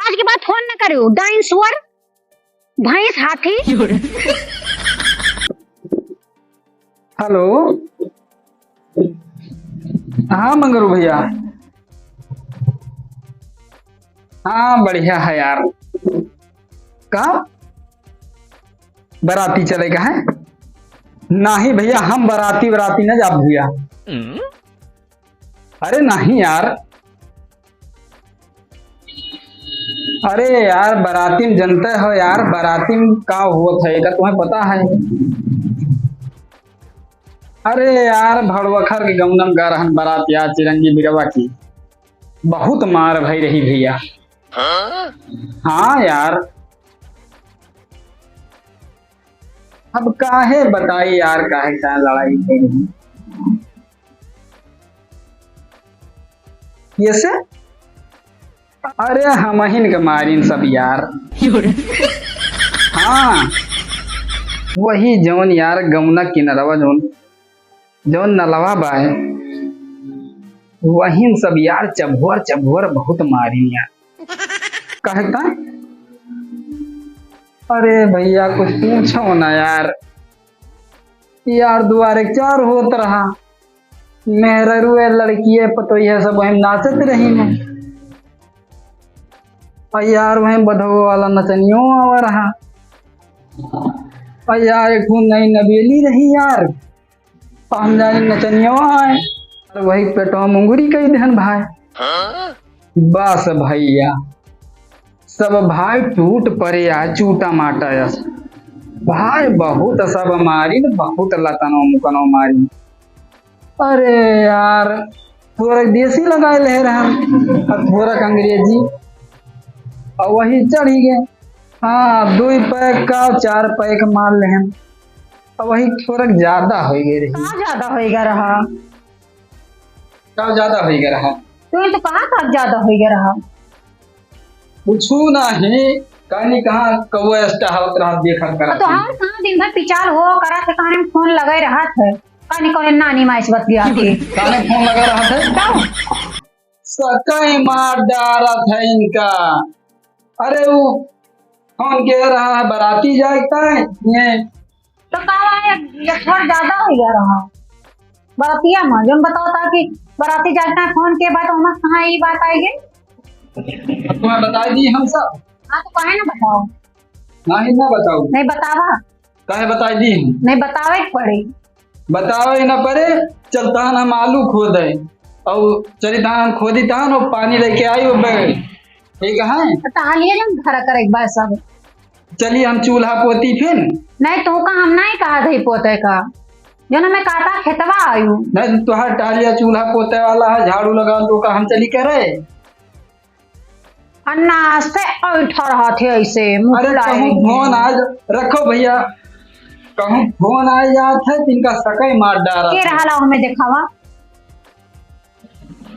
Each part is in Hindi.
आज के बाद फोन न करो। डायनासोर, भैंस, हाथी। हेलो, हाँ मंगरू भैया। हाँ बढ़िया है यार। कहाँ बाराती चलेगा है? नहीं भैया, हम बाराती न जा भैया। अरे नहीं यार, अरे यार बाराती में जनते हो यार, बाराती में का हुआ था तुम्हें पता है? अरे यार भड़वखर के गमनम गा रहन बारात यार, चिरंगी बिरवा की बहुत मार भई रही भैया। हाँ यार, अब काहे बताई यार, काहे का लड़ाई हो रही ये से? अरे हम हिन के मारिन सब यार। हाँ वही जौन यार गमना किनरवा जौन नलवा बाए वही सब यार चभोर बहुत मारिन यार। कहता अरे भैया कुछ पूछो ना यार। यार दुआरे चार होत रहा, मेहरुए लड़की पतोहिया सब वही नाचत रही ने, और यार वही बधो वाला नचनियों आवा रहा, और यार एक नई नवेली रही यार, हम जाने नचनियों आए और वही पेटवा मुंगरी कही दहन भाई। बस भैया सब भाई टूट पड़े आ चूटा माटा यस भाई, बहुत सब मारी बहुत लतनो मुकनो मारी। अरे यार थोड़ा देसी लगाए ले रहा थोड़ा अंग्रेजी, और वही चढ़ी गए। हाँ 2 पैक का 4 पैक मार ले, और वही थोड़ा ज्यादा हो गई रही। कहाँ ज्यादा होएगा रहा? क्या ज्यादा हो गया रहा? तू तो कहाँ का ज्यादा होएगा रहा? पूछू नहीं कहीं कहाँ कौआ स्टाहत रहा देखा कर। तो हर कहाँ दिन भर पिचार हो करा थे, कहानी में फोन लगे रहा थे, कहानी कौन नानी माइस बतिया थी। कहानी फोन लगा रहा था, सकई मार डाला था इनका। अरे वो फोन कह रहा है बाराती जाता है ये, तो कहा ये थोड़ा ज्यादा हो गया रहा बारातिया में। जब बताओ था कि बाराती जाता है फोन के बाद हम कहाँ ये बात आएगी? तुम्हें बता दी हम सब। हाँ तो कहे ना बताओ। नहीं ना बताओ, नहीं बतावा, कहे बता दी नहीं बतावे पड़े, बतावे न पड़े। चलता हम आलू खोदे और चली धान खोदी धान और पानी लेके आई वो ठीक है। टहलिए जब घर कर एक बार सब चलिए हम चूल्हा पोती फिर। नहीं तो का हम नहीं कहा थे पोते का, जो ना मैं काटा खेतवा आयु। नहीं तुहार टहलिया चूल्हा पोते वाला है, झाड़ू लगा दो का हम चली करे। अन्ना से उठा रहा थे ऐसे। अरे कहूँ फोन आज रखो भैया, कहूँ फोन आ जात है तिनका सकई मार डाला के रहा ला हमें दिखावा।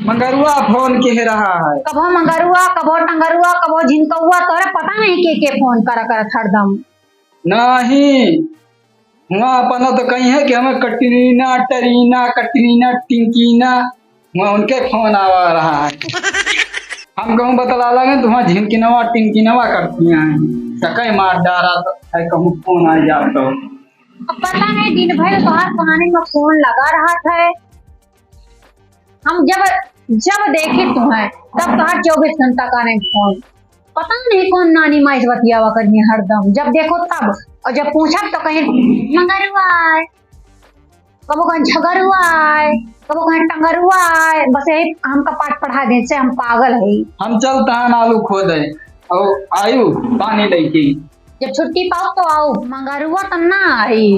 मंगरुआ फोन के रहा है, कबो मंगरुआ कबो टंगरुआ कबो झिनकौआ, तोरे पता नहीं के फोन करा हरदम। नहीं वहाँ अपना तो कहीं है कि हमें कटरीना टरीना कटरीना टिंकीना वहाँ उनके फोन आ रहा है। हम कहूँ बतला लगे तो वहाँ झिनकिनवा टिंकिनवा करती हैं, सकई मार डारा है कहूँ फोन आ जाता तो। अब पता नहीं दिन भर बाहर कहानी में फोन लगा रहा था। हम जब देखे तुम्हें तब कहा 24 घंटा का नहीं फोन, पता नहीं कौन नानी माइस बतियावा करनी हरदम। जब देखो तब, और जब पूछा तो कहीं मंगरुआ है, कबो कहीं झगरुआ है, कबो कहीं टंगरुआ है। बस यही हम कपाट पढ़ा दे से हम पागल है। हम चलता है आलू खोदे और आयु पानी लेके, जब छुट्टी पाओ तो आओ। मंगरुआ तो ना आई,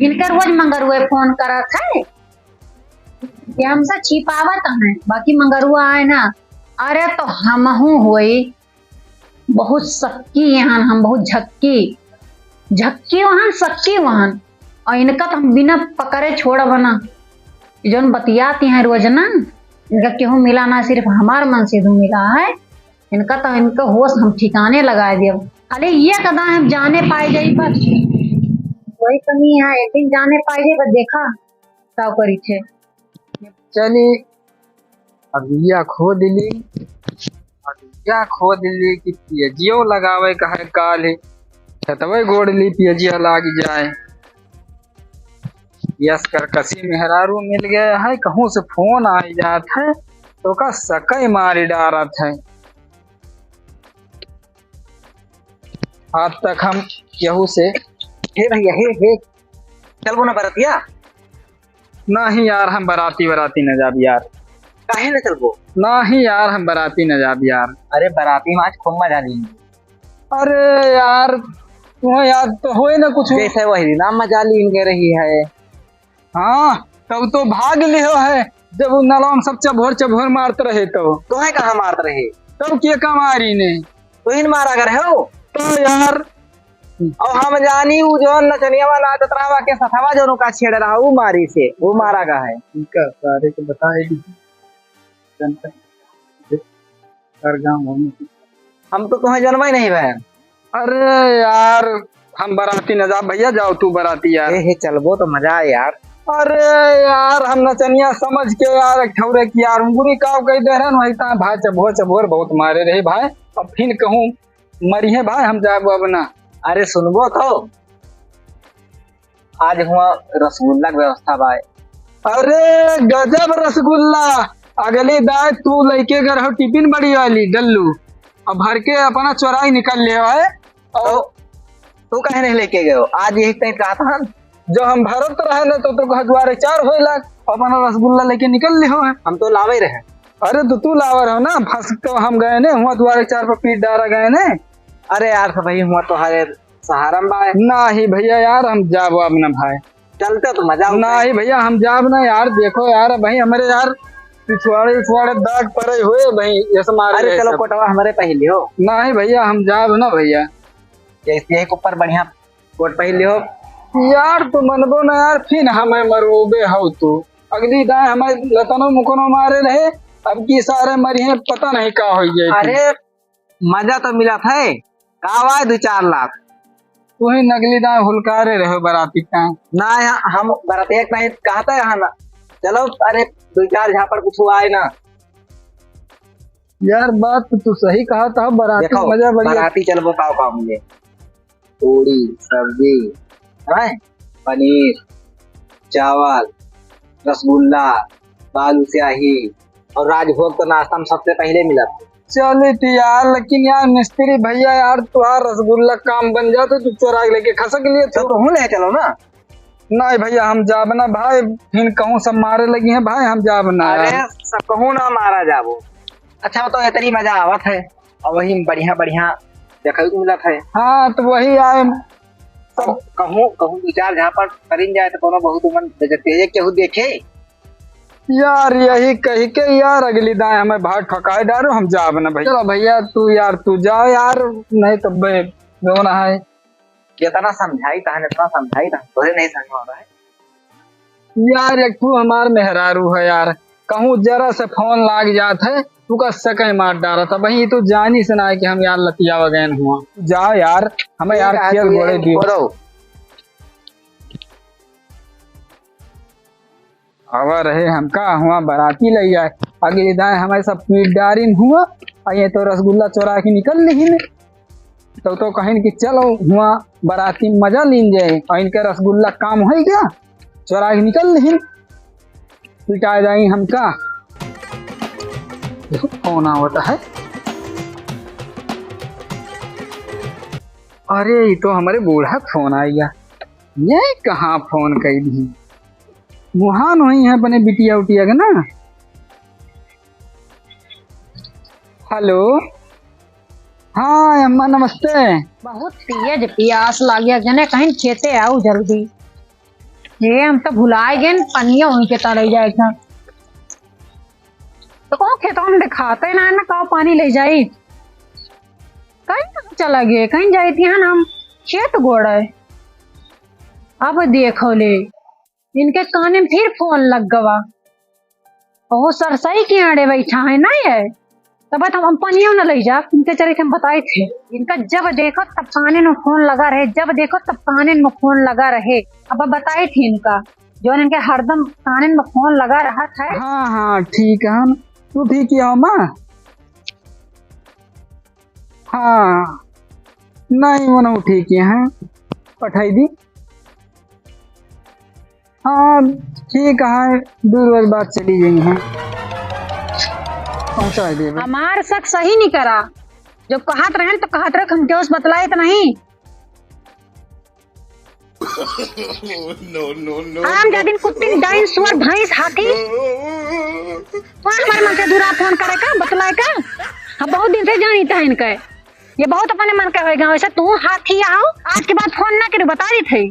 इनका रोज मंगरुआ फोन करा था कि हमसे छिपावत है, बाकी मंगरुआ आए ना। अरे तो हमहू हुई बहुत सक्की यहाँ, हम बहुत झक्की वहां सक्की वहां, और इनका तो हम बिना पकड़े छोड़ बना जो बतियाती हैं रोज ना। इनका केहू मिला ना, सिर्फ हमार मन से मिला है। इनका तो इनका होश हम ठिकाने लगा दिए। अरे ये कदा हम जाने पाए जाई, बस वही कमी है। एक दिन जाने पाए जाए, बस देखा क्या करी थे। चली अब खो दिली। क्या खोद ली कि पियजियो लगावे कहे काल है छतवे गोड़ ली पियजिया लाग जाए। यस कर कसी मेहरारू मिल गया है, कहूँ से फोन आ जात है तो का सकई मारी डारत है। आज तक हम केहू से हे भैया हे चलबो ना बरतिया। नहीं यार, हम बराती न जाब यार। काहे ना चलबो? नहीं यार, हम बराती न जाब यार। अरे बराती में आज खूब मजा ली। अरे यार तुम्हें याद तो होए ना कुछ। जैसे वही ना मजा ली के रही है। हाँ तब तो भाग लियो है जब वो नलम सब चभोर मारते रहे तो। तुम्हें कहाँ मारते रहे? तब के कमारी ने तो इन मारा कर हो तो यार। और हम जानी वो जो नचनिया वाला ततरावा के सथवा जो का छेड़ रहा वो मारी से वो मारा का है। इनका सारे को बताए जनता हर गांव हम तो तुम्हें जन्मा ही नहीं बहन। अरे यार हम बराती न जा भैया, जाओ तू बराती यार। हे चलबो तो मजा आए यार। अरे यार हम नचनिया समझ के यार ठौरे की यार उंगली काव कह दे रहे वही भाई चबोर बहुत मारे रहे भाई। अब फिर कहूँ मरिए भाई हम जाब अब ना। अरे सुनबो तो आज हुआ रसगुल्ला की व्यवस्था भाई। अरे गजब रसगुल्ला। अगली दाय तू लेके गए हो टिफिन बड़ी वाली डल्लू, अब भर के अपना चौराई निकल ले है। तो तू कहे नहीं लेके गए हो? आज यही कहीं कहा था जो हम भरत रहे ना तो हजारे 4 हो लाख अपना रसगुल्ला लेके निकल ले हो है। हम तो लावे रहे। अरे तो तू लावर हो ना, फंस तो हम गए ने हुआ द्वारे 4 पर पीट डारा गए ने। अरे यार तो भाई हुआ तो हरे सहारा में भाई। नहीं भैया यार हम जाब अब ना भाई। चलते तो मजा। नहीं भैया हम जाब ना यार। देखो यार भाई हमारे यार पिछवाड़े दाग पड़े हुए भाई ऐसे मारे। अरे चलो कोटवा हमारे पहले हो। नहीं भैया हम जाब ना भैया। जैसे एक ऊपर बढ़िया कोट पहले हो यार तू मनबो ना यार, फिर हमें मरोबे हो तू। अगली दाएं हमें लतनो मुकनो मारे रहे, अब की सारे मरिए पता नहीं का हो जाए। अरे मजा तो मिला था का 2-4 लाख। तू ही नगली दाएं हुलकारे रहे बराती का ना हम बराती एक नहीं कहता यहाँ ना। चलो अरे 2-4 झापड़ कुछ आए ना यार। बात तो तू सही कहा था, बराती मजा बढ़िया। बराती चलो का मुझे पूरी सब्जी पनीर चावल रसगुल्ला बालू स्याही और राजभोग तो नाश्ता में सबसे पहले मिला। चली थी यार, लेकिन यार मिस्त्री भैया यार तुहार रसगुल्ला काम बन जाते तू चोरा लेके खसक लिए तो हूँ ले चलो ना। नहीं भैया हम जाब ना भाई, फिर कहूँ सब मारे लगी हैं भाई हम जाब ना। अरे सब कहूँ ना मारा जाबो। अच्छा तो इतनी मजा आवत है और वही बढ़िया देखा मिला था। हाँ तो वही आए तो कहूँ 2-4 झापड़ करीन जाए तो कोनो बहुत मन तेजे केहू देखे यार। यही कही के यार अगली दाएं हमें भाग ठकाए डालो हम जाब ना भैया। चलो भैया तू जाओ यार, नहीं तो रोना है। कितना समझाई था इतना समझाई था तुझे नहीं समझ आ रहा है यार। एक तू हमार मेहरारू है यार, कहूँ जरा से फोन लाग जात है तू का सकई मार डाला था वही। तू जानी से ना है कि हम यार लतिया वगैन हुआ। जाओ यार हमें यार खेल घोड़े दियो। हवा रहे हम का हुआ बराती ले जाए अगली दाएं हमारे सब पीटदारिन हुआ और ये तो रसगुल्ला चोरा के निकल नहीं ने तो कहीं कि चलो हुआ बराती मजा लीन जाए और इनके रसगुल्ला काम हो गया चोरा के निकल नहीं पिटा जाए हम का। फोन होता है। अरे ये तो हमारे बूढ़ा फोन आ गया। ये कहाँ फोन कर दी वहां नहीं है अपने बिटिया उटिया का ना। हेलो हाँ अम्मा नमस्ते। बहुत तेज प्यास लागिया जने कहीं खेते आओ जल्दी। ये हम तो भुलाए गए पनिया वहीं के तरह जाएगा तो कौन खेतों में दिखाते ना कहो पानी ले जाई। कहीं चला गए कहीं जाए थी हम खेत गोड़े। अब देखो ले इनके काने में फिर फोन लग गवा। ओ सरसई के आड़े बैठा है ना ये तब हम पनिया न ले जा। इनके चरित हम बताए थे इनका जब देखो तब काने में फोन लगा रहे, जब देखो तब काने में फोन लगा रहे। अब बताए थे इनका जो इनके हरदम काने में फोन लगा रहा था। हाँ हाँ ठीक है। तू ठीक है माँ? हाँ नहीं वो ठीक है पठाई दी। हाँ ठीक है, 2 रोज बाद चली गई हैं, पहुँचा दे। हमार शक सही नहीं करा, जब कहत रहे तो कहत रहे हम क्यों बतलाए तो नहीं। आराम जादिन कुत्ती डाइन सुअर भैंस हाथी कौन हमारे मन के दूरा फोन करे का बतलाए का। हम बहुत दिन से जानी था इनके, ये बहुत अपने मन का होएगा। वैसे तू हाथी आओ आज के बाद फोन ना करे बता दी थी,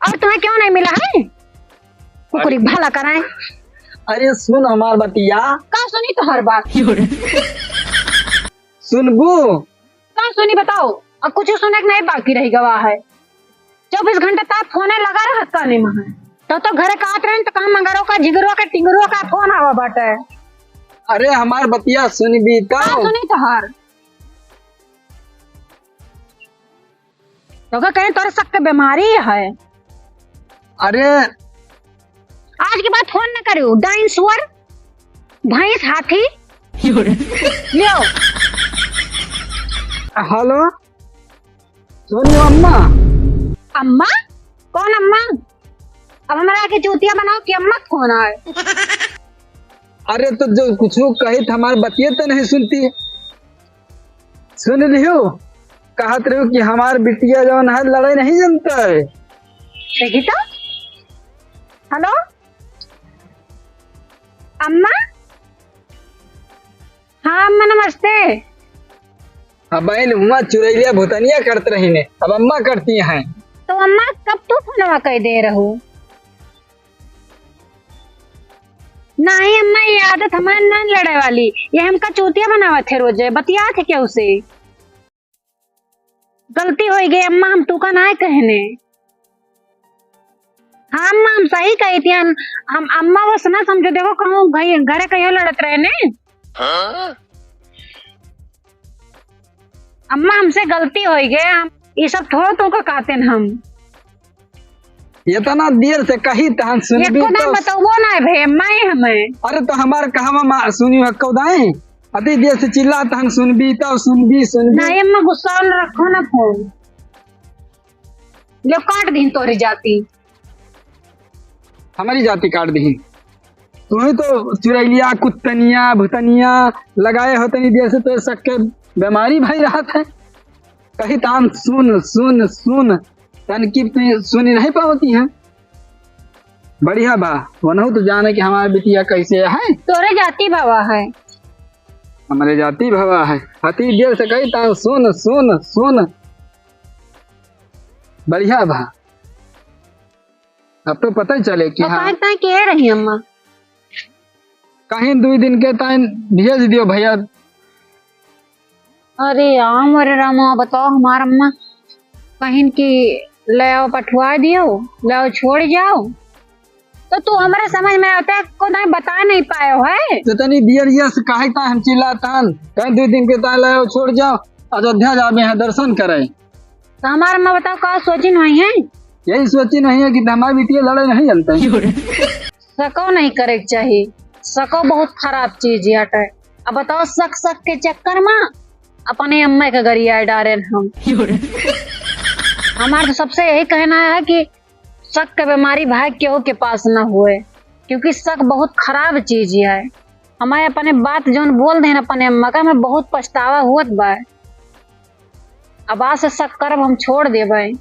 और तुम्हें क्यों नहीं मिला है कुकुरी भला कराए। अरे सुन हमार बतिया। का सुनी तो हर बात सुनबू का सुनी बताओ, अब कुछ सुने के नहीं बाकी रही गवाह है। 24 घंटे तक फोन लगा रहा काने में है, तो घरे का आत रहे तो कहा मंगरो का झिगरो का टिंगरो का फोन आवा बाटे। अरे हमार बतिया सुनबी तो सुनी तो हर तो कहीं तोरे शक के बीमारी है। अरे आज के बाद फोन न करो, डाइन सुअर भैंस हाथी लियो। हेलो सुनियो अम्मा। अम्मा कौन अम्मा? अब हमारा के चूतिया बनाओ कि अम्मा कौन है? अरे तो जो कुछ कही था हमारे बतिया तो नहीं सुनती। सुन लियो कहत रहो कि हमार बिटिया जौन है लड़ाई नहीं जानता है। देखी तो हेलो अम्मा। हाँ अम्मा नमस्ते। अब हुआ चुरैलिया भूतनिया करते रही ने, अब अम्मा करती हैं। तो अम्मा कब तू फोनवा कह दे रहो? नहीं अम्मा ये आदत हमारे ना लड़े वाली, ये हमका चूतिया बनावा थे रोजे बतिया थे क्या उसे। गलती हो गई अम्मा, हम तू का ना कहने। हाँ अम्मा हम सही कही थी, हम अम्मा बस ना समझो, देखो कहूँ घरे कहीं लड़त रहे ने। अम्मा हमसे गलती हो गई, हम ये सब थोड़ा तो का कहते हैं हम। ये तो ना देर से कही तहन सुनबी तो बताओ ना भाई अम्मा हमें। अरे तो हमार कहा सुनी कौदाए अति देर से चिल्ला तहन सुनबी तो सुनबी नहीं अम्मा गुस्सा रखो ना फोन, लो काट दी तोरी जाती। हमारी जाति काट दी। तुम्हें तो चुरैलिया कुत्तनिया भूतनिया लगाए होते नहीं देर से, तो सबके बीमारी भाई रहा था। कहीं तान सुन सुन सुन तन की सुनी नहीं पाती है। बढ़िया बा वनहु तो जाने कि हमारे बिटिया कैसे है। तोरे जाति बाबा है, हमारे जाति भवा है। हती देर से कही तान सुन सुन सुन। बढ़िया बा, अब तो पता ही चले कि हाँ कह रही अम्मा। कहीं 2 दिन के टाइम भेज दियो भैया। अरे राम अरे रामा बताओ हमारा अम्मा कहीं की ले आओ पठवा दियो, ले आओ छोड़ जाओ, तो तू हमारे समझ में आता को नहीं बता नहीं पाए है। तो तनी दियरिया से कहे ता हम चिल्लातान कहीं 2 दिन के टाइम ले आओ छोड़ जाओ, अयोध्या जाबे हैं दर्शन करे। तो हमारा अम्मा बताओ का सोची नहीं है? यही सोची नहीं है कि हमारी बिटिया लड़ाई नहीं जानता है। सको नहीं करे चाहिए, सको बहुत खराब चीज है। अब बताओ शक शक के चक्कर में अपने अम्मा का गरिया डारे हम। हमारा तो सबसे यही कहना है कि शक का बीमारी भाई केहू के पास ना हुए, क्योंकि शक बहुत खराब चीज है। हमारे अपने बात जो बोल दे अपने अम्मा का हमें बहुत पछतावा हुआ बा। अब आज से शक करब हम छोड़ दे भाई।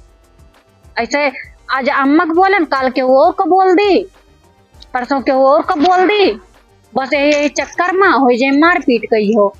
ऐसे आज अम्मा को बोले काल के वो को बोल दी, परसों के वो को बोल दी, बस यही चक्कर में हो जाए मार पीट गई हो।